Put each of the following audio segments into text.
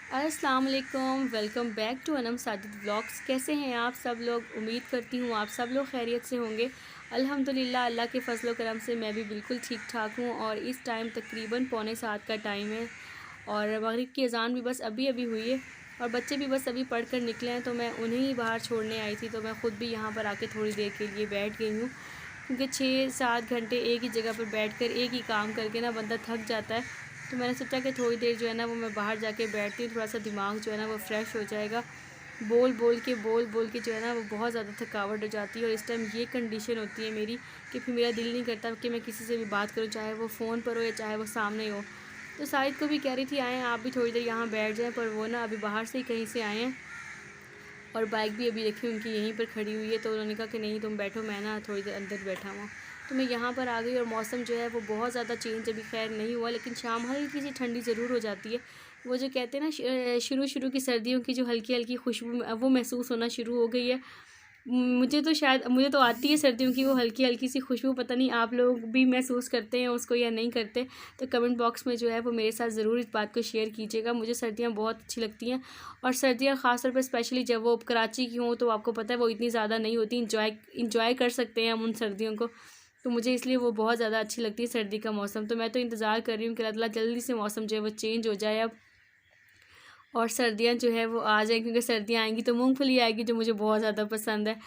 अस्सलाम वालेकुम, welcome back to Anam Sajid vlogs. कैसे हैं आप सब लोग? उम्मीद करती हूँ आप सब लोग खैरियत से होंगे। अल्हम्दुलिल्लाह, अल्लाह के फजल करम से मैं भी बिल्कुल ठीक ठाक हूँ। और इस टाइम तकरीबन पौने 7 का टाइम है और मगरिब की अज़ान भी बस अभी अभी हुई है और बच्चे भी बस अभी पढ़ कर निकले हैं, तो मैं उन्हें ही बाहर छोड़ने आई थी। तो मैं ख़ुद भी यहाँ पर आके थोड़ी देर के लिए बैठ गई हूँ, क्योंकि 6-7 घंटे एक ही जगह पर बैठकर एक ही काम करके ना बंदा थक जाता है। तो मैंने सोचा कि थोड़ी देर जो है ना वो मैं बाहर जाके बैठती हूँ, थोड़ा सा दिमाग जो है ना वो फ्रेश हो जाएगा। बोल बोल के जो है ना वो बहुत ज़्यादा थकावट हो जाती है और इस टाइम ये कंडीशन होती है मेरी कि फिर मेरा दिल नहीं करता कि मैं किसी से भी बात करूँ, चाहे वो फ़ोन पर हो या चाहे वो सामने हो। तो साहिद को भी कह रही थी आएँ आप भी थोड़ी देर यहाँ बैठ जाएँ, पर वो ना अभी बाहर से ही कहीं से आए हैं और बाइक भी अभी देखी उनकी यहीं पर खड़ी हुई है। तो उन्होंने कहा कि नहीं तुम बैठो, मैं ना थोड़ी देर अंदर बैठा हुआ। तो मैं यहाँ पर आ गई और मौसम जो है वो बहुत ज़्यादा चेंज अभी खैर नहीं हुआ, लेकिन शाम हल्की सी ठंडी ज़रूर हो जाती है। वो जो कहते हैं ना शुरू शुरू की सर्दियों की जो हल्की हल्की खुशबू वो महसूस होना शुरू हो गई है। मुझे तो आती है सर्दियों की वो हल्की हल्की सी खुशबू, पता नहीं आप लोग भी महसूस करते हैं उसको या नहीं करते। तो कमेंट बॉक्स में जो है वो मेरे साथ ज़रूर इस बात को शेयर कीजिएगा। मुझे सर्दियाँ बहुत अच्छी लगती हैं और सर्दियाँ ख़ास तौर पर स्पेशली जब वो कराची की हों, तो आपको पता है वो इतनी ज़्यादा नहीं होती, इंजॉय कर सकते हैं हम उन सर्दियों को। तो मुझे इसलिए वो बहुत ज़्यादा अच्छी लगती है सर्दी का मौसम। तो मैं तो इंतज़ार कर रही हूँ कि अल्लाह ताला जल्दी से मौसम जो है वो चेंज हो जाए अब और सर्दियाँ जो है वो आ जाएँ, क्योंकि सर्दियाँ आएँगी तो मूँगफली आएगी जो मुझे बहुत ज़्यादा पसंद है।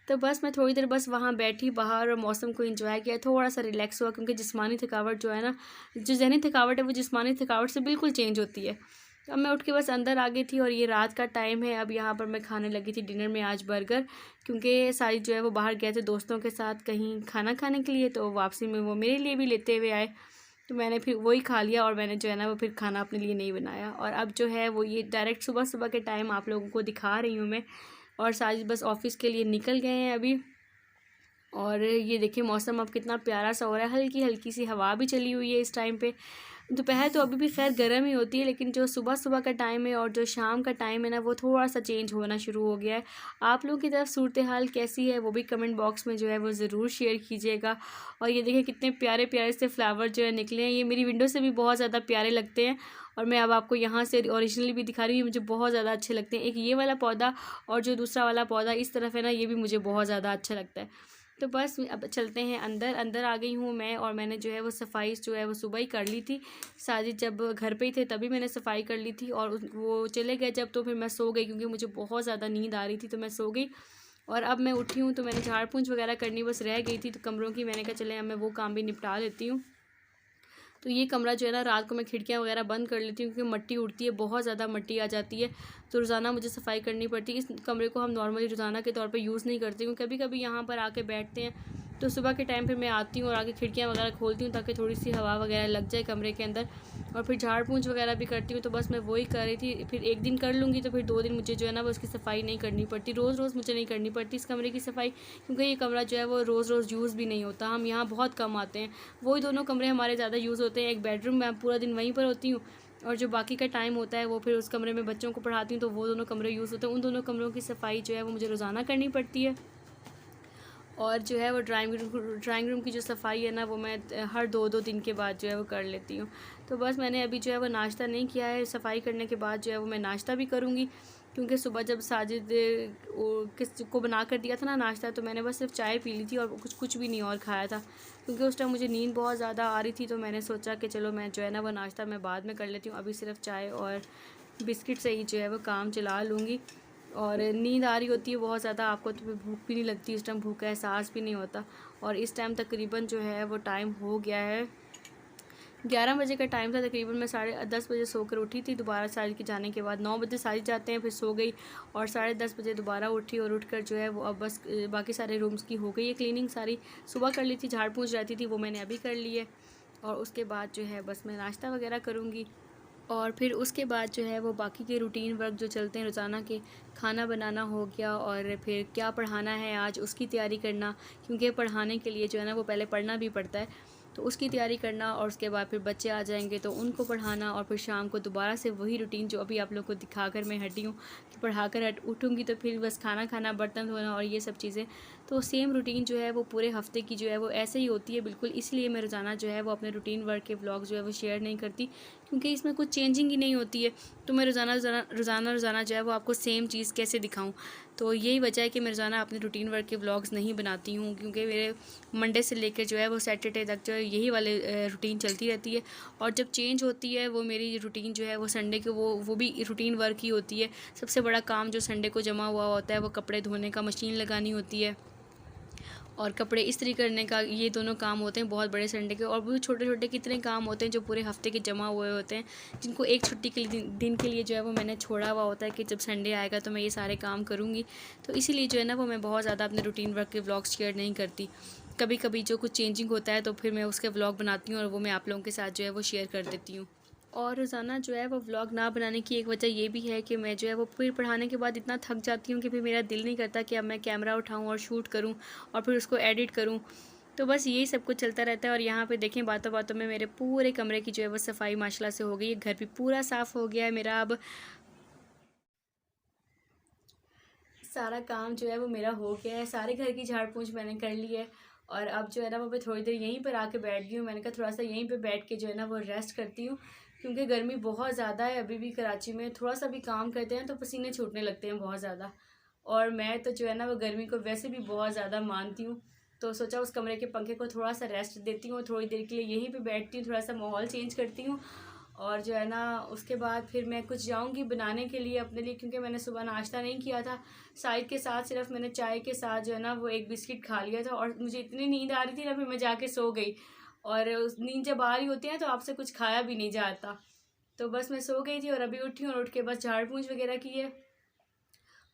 तो बस मैं थोड़ी देर बस वहाँ बैठी बाहर और मौसम को एंजॉय किया, थोड़ा-सा रिलैक्स हुआ, क्योंकि जिस्मानी थकावट जो है ना, जो ज़हनी थकावट है वो जिस्मानी थकावट से बिल्कुल चेंज होती है। तो अब मैं उठ के बस अंदर आ गई थी और ये रात का टाइम है। अब यहाँ पर मैं खाने लगी थी डिनर में आज बर्गर, क्योंकि साजिद जो है वो बाहर गए थे दोस्तों के साथ कहीं खाना खाने के लिए, तो वापसी में वो मेरे लिए भी लेते हुए आए। तो मैंने फिर वही खा लिया और मैंने जो है ना वो फिर खाना अपने लिए नहीं बनाया। और अब जो है वो ये डायरेक्ट सुबह-सुबह के टाइम आप लोगों को दिखा रही हूँ मैं। और साजिद बस ऑफ़िस के लिए निकल गए हैं अभी। और ये देखिए मौसम अब कितना प्यारा सा हो रहा है, हल्की हल्की सी हवा भी चली हुई है इस टाइम पे। दोपहर तो अभी भी खैर गर्म ही होती है, लेकिन जो सुबह सुबह का टाइम है और जो शाम का टाइम है ना वो थोड़ा सा चेंज होना शुरू हो गया है। आप लोगों की तरफ सूरत हाल कैसी है वो भी कमेंट बॉक्स में जो है वो ज़रूर शेयर कीजिएगा। और ये देखिए कितने प्यारे प्यारे से फ्लावर जो है निकले हैं, ये मेरी विंडो से भी बहुत ज़्यादा प्यारे लगते हैं। और मैं अब आपको यहाँ से ओरिजिनली भी दिखा रही हूँ, मुझे बहुत ज़्यादा अच्छे लगते हैं। एक ये वाला पौधा और जो दूसरा वाला पौधा इस तरफ है ना, ये भी मुझे बहुत ज़्यादा अच्छा लगता है। तो बस अब चलते हैं अंदर। अंदर आ गई हूँ मैं और मैंने जो है वो सफाई जो है वो सुबह ही कर ली थी। साजिद जब घर पे ही थे तभी मैंने सफाई कर ली थी और वो चले गए जब, तो फिर मैं सो गई, क्योंकि मुझे बहुत ज़्यादा नींद आ रही थी, तो मैं सो गई। और अब मैं उठी हूँ तो मैंने झाड़ पूंछ वगैरह करनी बस रह गई थी तो कमरों की, मैंने कहा चले अब मैं वो काम भी निपटा लेती हूँ। तो ये कमरा जो है ना रात को मैं खिड़कियाँ वगैरह बंद कर लेती हूँ, क्योंकि मिट्टी उड़ती है, बहुत ज़्यादा मिट्टी आ जाती है। तो रोज़ाना मुझे सफाई करनी पड़ती है। इस कमरे को हम नॉर्मली रोज़ाना के तौर पे यूज़ नहीं करते, क्योंकि कभी कभी यहाँ पर आके बैठते हैं तो सुबह के टाइम पे मैं आती हूँ और आके खिड़कियाँ वगैरह खोलती हूँ ताकि थोड़ी सी हवा वगैरह लग जाए कमरे के अंदर। और फिर झाड़ पूंछ वगैरह भी करती हूँ। तो बस मैं वही कर रही थी, फिर एक दिन कर लूँगी तो फिर 2 दिन मुझे जो है ना वो उसकी सफाई नहीं करनी पड़ती, रोज़ रोज़ मुझे नहीं करनी पड़ती इस कमरे की सफाई, क्योंकि ये कमरा जो है वो रोज़ रोज़ यूज़ भी नहीं होता, हम यहाँ बहुत कम आते हैं। वही दोनों कमरे हमारे ज़्यादा यूज़ होते हैं। एक बेडरूम मैं पूरा दिन वहीं पर होती हूँ और जो बाकी का टाइम होता है वो फिर उस कमरे में बच्चों को पढ़ाती हूँ, तो वो दोनों कमरे यूज़ होते हैं। उन दोनों कमरों की सफाई जो है वो मुझे रोज़ाना करनी पड़ती है। और जो है वो ड्राइंग रूम की जो सफाई है ना वो मैं हर 2-2 दिन के बाद जो है वो कर लेती हूँ। तो बस मैंने अभी जो है वो नाश्ता नहीं किया है, सफाई करने के बाद जो है वो मैं नाश्ता भी करूँगी, क्योंकि सुबह जब साजिद किस को बना कर दिया था ना नाश्ता, तो मैंने बस सिर्फ चाय पी ली थी और कुछ कुछ भी नहीं और खाया था, क्योंकि उस टाइम मुझे नींद बहुत ज़्यादा आ रही थी। तो मैंने सोचा कि चलो मैं जो है ना वो नाश्ता मैं बाद में कर लेती हूँ, अभी सिर्फ चाय और बिस्किट से ही जो है वो काम चला लूँगी। और नींद आ रही होती है बहुत ज़्यादा, आपको तो फिर भूख भी नहीं लगती, इस टाइम भूख का एहसास भी नहीं होता। और इस टाइम तकरीबन जो है वो टाइम हो गया है 11 बजे का टाइम था तकरीबन। मैं 10:30 बजे सोकर उठी थी, दोबारा साजिद के जाने के बाद 9 बजे साजिद जाते हैं, फिर सो गई और 10:30 बजे दोबारा उठी और उठकर जो है वो अब बस बाकी सारे रूम्स की हो गई है क्लीनिंग सारी। सुबह कर ली थी, झाड़ पोंछ रहती थी वो मैंने अभी कर ली है। और उसके बाद जो है बस मैं नाश्ता वगैरह करूँगी और फिर उसके बाद जो है वो बाकी के रूटीन वर्क जो चलते हैं रोज़ाना के, खाना बनाना हो गया और फिर क्या पढ़ाना है आज उसकी तैयारी करना, क्योंकि पढ़ाने के लिए जो है ना वो पहले पढ़ना भी पड़ता है, तो उसकी तैयारी करना। और उसके बाद फिर बच्चे आ जाएंगे तो उनको पढ़ाना और फिर शाम को दोबारा से वही रूटीन जो अभी आप लोग को दिखा कर मैं हटी हूँ कि पढ़ा कर उठूँगी तो फिर बस खाना खाना, बर्तन धोना और ये सब चीज़ें। तो सेम रूटीन जो है वो पूरे हफ्ते की जो है वो ऐसे ही होती है बिल्कुल। इसलिए मैं रोज़ाना जो है वो अपने रूटीन वर्क के व्लॉग जो है वो शेयर नहीं करती, क्योंकि इसमें कुछ चेंजिंग ही नहीं होती है। तो मैं रोज़ाना जो है वो आपको सेम चीज़ कैसे दिखाऊँ। तो यही वजह है कि मैं रोज़ाना अपने रूटीन वर्क के व्लॉग्स नहीं बनाती हूँ, क्योंकि मेरे मंडे से लेकर जो है वो सैटरडे तक जो है यही वाले रूटीन चलती रहती है। और जब चेंज होती है वो मेरी रूटीन जो है वो संडे के वो भी रूटीन वर्क ही होती है। सबसे बड़ा काम जो संडे को जमा हुआ होता है वो कपड़े धोने का, मशीन लगानी होती है और कपड़े इस्त्री करने का। ये दोनों काम होते हैं बहुत बड़े संडे के। और भी छोटे छोटे कितने काम होते हैं जो पूरे हफ्ते के जमा हुए होते हैं, जिनको एक छुट्टी के दिन के लिए जो है वो मैंने छोड़ा हुआ होता है कि जब संडे आएगा तो मैं ये सारे काम करूँगी। तो इसीलिए जो है ना वो मैं बहुत ज़्यादा अपने रूटीन वर्क के व्लॉग्स शेयर नहीं करती। कभी कभी जो कुछ चेंजिंग होता है तो फिर मैं उसके व्लॉग बनाती हूँ और वो मैं आप लोगों के साथ जो है वो शेयर कर देती हूँ। और रोज़ाना जो है वो व्लॉग ना बनाने की एक वजह ये भी है कि मैं जो है वो फिर पढ़ाने के बाद इतना थक जाती हूँ कि फिर मेरा दिल नहीं करता कि अब मैं कैमरा उठाऊँ और शूट करूँ और फिर उसको एडिट करूँ। तो बस यही सब कुछ चलता रहता है। और यहाँ पे देखें बातों बातों में मेरे पूरे कमरे की जो है वो सफाई माशाल्लाह से हो गई है। घर भी पूरा साफ़ हो गया है मेरा। अब सारा काम जो है वो मेरा हो गया है, सारे घर की झाड़ पोंछ मैंने कर ली है। और अब जो है ना वो मैं थोड़ी देर यहीं पर आके बैठ गई हूँ। मैंने कहा थोड़ा सा यहीं पे बैठ के जो है ना वो रेस्ट करती हूँ, क्योंकि गर्मी बहुत ज़्यादा है अभी भी कराची में। थोड़ा सा भी काम करते हैं तो पसीने छूटने लगते हैं बहुत ज़्यादा। और मैं तो जो है ना वो गर्मी को वैसे भी बहुत ज़्यादा मानती हूँ। तो सोचा उस कमरे के पंखे को थोड़ा सा रेस्ट देती हूँ, थोड़ी देर के लिए यहीं पे बैठती हूँ, थोड़ा सा माहौल चेंज करती हूँ। और जो है ना उसके बाद फिर मैं कुछ जाऊंगी बनाने के लिए अपने लिए, क्योंकि मैंने सुबह नाश्ता नहीं किया था। चाय के साथ सिर्फ मैंने चाय के साथ जो है ना वो एक बिस्किट खा लिया था, और मुझे इतनी नींद आ रही थी ना फिर मैं जाके सो गई। और उस नींद जब आ रही होती है तो आपसे कुछ खाया भी नहीं जाता। तो बस मैं सो गई थी और अभी उठी हूँ और उठ के बस झाड़ पूंछ वगैरह की है।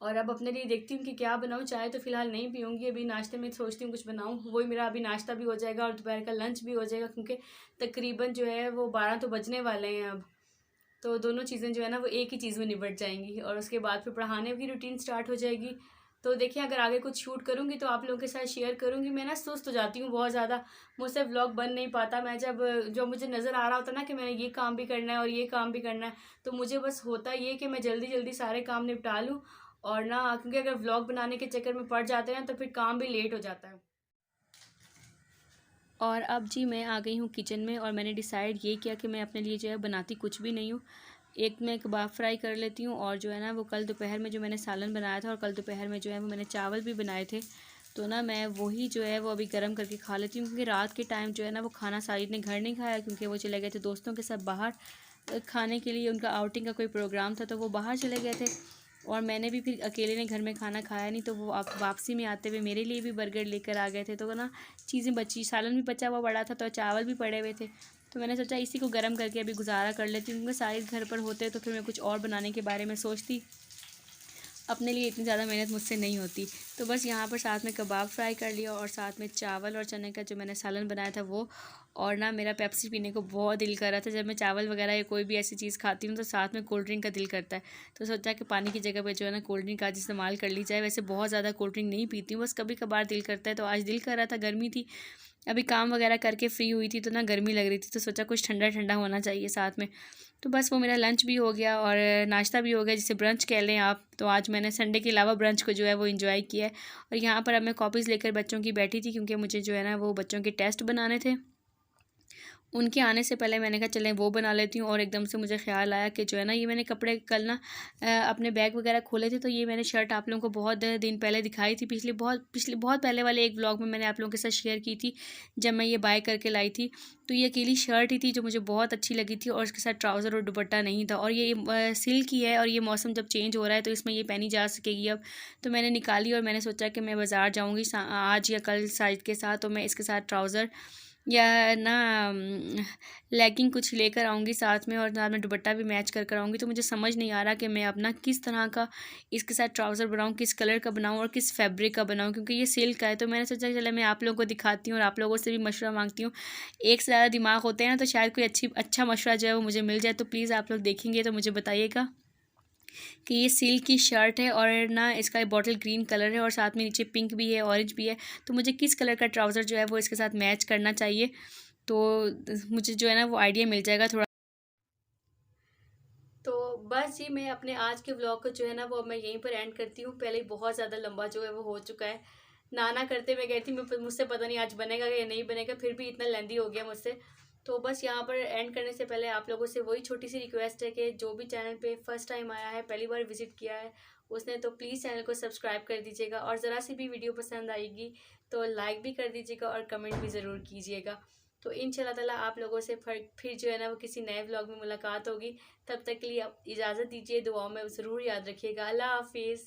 और अब अपने लिए देखती हूँ कि क्या बनाऊँ। चाय तो फ़िलहाल नहीं पीऊँगी, अभी नाश्ते में सोचती हूँ कुछ बनाऊँ। वही मेरा अभी नाश्ता भी हो जाएगा और दोपहर का लंच भी हो जाएगा, क्योंकि तकरीबन जो है वो 12 तो बजने वाले हैं अब। तो दोनों चीज़ें जो है ना वो एक ही चीज़ में निपट जाएंगी और उसके बाद फिर पढ़ाने की रूटीन स्टार्ट हो जाएगी। तो देखिए अगर आगे कुछ शूट करूँगी तो आप लोगों के साथ शेयर करूँगी। मैं ना सुस्त हो जाती हूँ बहुत ज़्यादा, मुझसे व्लॉग बन नहीं पाता। मैं जो मुझे नज़र आ रहा होता ना कि मैंने ये काम भी करना है और ये काम भी करना है, तो मुझे बस होता ये कि मैं जल्दी जल्दी सारे काम निपटा लूँ। और ना क्योंकि अगर व्लॉग बनाने के चक्कर में पड़ जाते हैं तो फिर काम भी लेट हो जाता है। और अब जी मैं आ गई हूँ किचन में और मैंने डिसाइड ये किया कि मैं अपने लिए जो है बनाती कुछ भी नहीं हूँ। एक मैं कबाब फ्राई कर लेती हूँ और जो है ना वो कल दोपहर में जो मैंने सालन बनाया था और कल दोपहर में जो है वो मैंने चावल भी बनाए थे, तो ना मैं वही जो है वो अभी गर्म करके खा लेती हूँ। क्योंकि रात के टाइम जो है ना वो खाना साजिद ने घर नहीं खाया, क्योंकि वो चले गए थे दोस्तों के साथ बाहर खाने के लिए। उनका आउटिंग का कोई प्रोग्राम था तो वो बाहर चले गए थे। और मैंने भी फिर अकेले ने घर में खाना खाया नहीं, तो वो वापसी में आते हुए मेरे लिए भी बर्गर लेकर आ गए थे। तो ना चीज़ें बची, सालन भी बचा हुआ पड़ा था तो चावल भी पड़े हुए थे। तो मैंने सोचा इसी को गर्म करके अभी गुजारा कर लेती हूँ, क्योंकि सारे घर पर होते तो फिर मैं कुछ और बनाने के बारे में सोचती। अपने लिए इतनी ज़्यादा मेहनत मुझसे नहीं होती। तो बस यहाँ पर साथ में कबाब फ्राई कर लिया और साथ में चावल और चने का जो मैंने सालन बनाया था वो। और ना मेरा पेप्सी पीने को बहुत दिल कर रहा था। जब मैं चावल वगैरह या कोई भी ऐसी चीज़ खाती हूँ तो साथ में कोल्ड ड्रिंक का दिल करता है। तो सोचा कि पानी की जगह पे जो है ना कोल्ड ड्रिंक आज इस्तेमाल कर ली जाए। वैसे बहुत ज़्यादा कोल्ड ड्रिंक नहीं पीती हूँ, बस कभी कभार दिल करता है। तो आज दिल कर रहा था, गर्मी थी, अभी काम वगैरह करके फ्री हुई थी तो ना गर्मी लग रही थी, तो सोचा कुछ ठंडा ठंडा होना चाहिए साथ में। तो बस वो मेरा लंच भी हो गया और नाश्ता भी हो गया, जिसे ब्रंच कह लें आप। तो आज मैंने संडे के अलावा ब्रंच को जो है वो एंजॉय किया है। और यहाँ पर अब मैं कॉपीज़ लेकर बच्चों की बैठी थी, क्योंकि मुझे जो है ना वो बच्चों के टेस्ट बनाने थे। उनके आने से पहले मैंने कहा चलें वो बना लेती हूँ। और एकदम से मुझे ख्याल आया कि जो है ना ये मैंने कपड़े कल ना अपने बैग वगैरह खोले थे, तो ये मैंने शर्ट आप लोगों को बहुत दिन पहले दिखाई थी। पिछले बहुत पहले वाले एक व्लॉग में मैंने आप लोगों के साथ शेयर की थी जब मैं ये बाय करके लाई थी। तो ये अकेली शर्ट ही थी जो मुझे बहुत अच्छी लगी थी और इसके साथ ट्राउज़र और दुपट्टा नहीं था। और ये सिल्क की है और ये मौसम जब चेंज हो रहा है तो इसमें ये पहनी जा सकेगी अब। तो मैंने निकाली और मैंने सोचा कि मैं बाज़ार जाऊँगी आज या कल साइड के साथ, तो मैं इसके साथ ट्राउज़र या ना लेगिंग कुछ लेकर आऊँगी साथ में, और साथ में दुपट्टा भी मैच कर आऊँगी। तो मुझे समझ नहीं आ रहा कि मैं अपना किस तरह का इसके साथ ट्राउज़र बनाऊँ, किस कलर का बनाऊँ और किस फैब्रिक का बनाऊँ, क्योंकि ये सिल्क का है। तो मैंने सोचा चलो मैं आप लोगों को दिखाती हूँ और आप लोगों से भी मशवरा मांगती हूँ। एक से ज़्यादा दिमाग होते हैं ना, तो शायद कोई अच्छा मशवरा जो है वो मुझे मिल जाए। तो प्लीज़ आप लोग देखेंगे तो मुझे बताइएगा कि ये सिल्क की शर्ट है और ना इसका बॉटल ग्रीन कलर है और साथ में नीचे पिंक भी है, ऑरेंज भी है। तो मुझे किस कलर का ट्राउज़र जो है वो इसके साथ मैच करना चाहिए, तो मुझे जो है ना वो आइडिया मिल जाएगा थोड़ा। तो बस जी मैं अपने आज के व्लॉग को जो है ना वो अब मैं यहीं पर एंड करती हूँ। पहले ही बहुत ज़्यादा लंबा जो है वो हो चुका है। ना करते मैं गई थी। मुझसे पता नहीं आज बनेगा या नहीं बनेगा, फिर भी इतना लेंदी हो गया मुझसे। तो बस यहाँ पर एंड करने से पहले आप लोगों से वही छोटी सी रिक्वेस्ट है कि जो भी चैनल पे फर्स्ट टाइम आया है, पहली बार विजिट किया है, उसने तो प्लीज़ चैनल को सब्सक्राइब कर दीजिएगा, और ज़रा सी भी वीडियो पसंद आएगी तो लाइक भी कर दीजिएगा और कमेंट भी ज़रूर कीजिएगा। तो इंशाल्लाह ताला आप लोगों से फिर जो है ना वो किसी नए व्लॉग में मुलाकात होगी। तब तक के लिए आप इजाज़त दीजिए, दुआओं में ज़रूर याद रखिएगा। अल्लाह हाफिज़।